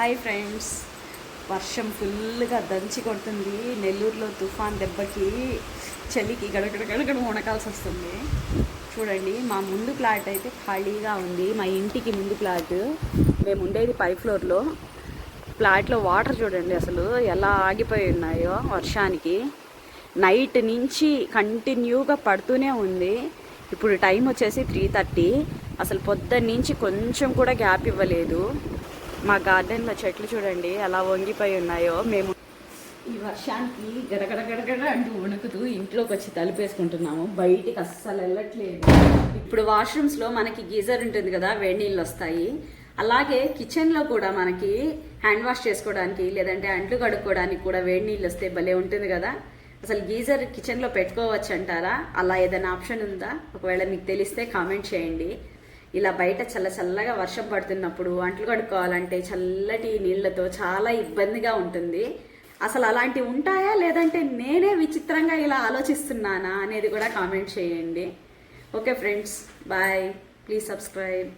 Hi friends, వర్షం ఫుల్గా దంచి కొడుతుంది. నెల్లూరులో తుఫాన్ దెబ్బకి చలికి గడగడ వణకాల్సి వస్తుంది. చూడండి, మా ముందు ప్లాట్ అయితే ఖాళీగా ఉంది. మా ఇంటికి ముందు ప్లాట్, మేము ఉండేది 5th ఫ్లోర్లో. ప్లాట్లో వాటర్ చూడండి అసలు ఎలా ఆగిపోయి ఉన్నాయో వర్షానికి. నైట్ నుంచి కంటిన్యూగా పడుతూనే ఉంది. ఇప్పుడు టైం వచ్చేసి 3:30. అసలు పొద్దున్న నుంచి కొంచెం కూడా గ్యాప్ ఇవ్వలేదు. మా గార్డెన్లో చెట్లు చూడండి ఎలా వంగిపోయి ఉన్నాయో. మేము ఈ వర్షానికి గడగడ అంటూ వణుకుతూ ఇంట్లోకి వచ్చి తలుపేసుకుంటున్నాము. బయటికి అస్సలు వెళ్ళట్లేదు. ఇప్పుడు వాష్రూమ్స్లో మనకి గీజర్ ఉంటుంది కదా, వేడి నీళ్ళు వస్తాయి. అలాగే కిచెన్లో కూడా మనకి హ్యాండ్ వాష్ చేసుకోవడానికి లేదంటే అంట్లు కడుక్కోవడానికి కూడా వేడి నీళ్ళు వస్తే భలే ఉంటుంది కదా. అసలు గీజర్ కిచెన్లో పెట్టుకోవచ్చు అంటారా? అలా ఏదైనా ఆప్షన్ ఉందా? ఒకవేళ మీకు తెలిస్తే కామెంట్ చేయండి. ఇలా బయట చల్లగా వర్షం పడుతున్నప్పుడు అంట్లు కడుక్కోవాలంటే చల్లటి నీళ్లతో చాలా ఇబ్బందిగా ఉంటుంది. అసలు అలాంటివి ఉంటాయా, లేదంటే నేనే విచిత్రంగా ఇలా ఆలోచిస్తున్నానా అనేది కూడా కామెంట్ చేయండి. Okay friends, bye. Please subscribe.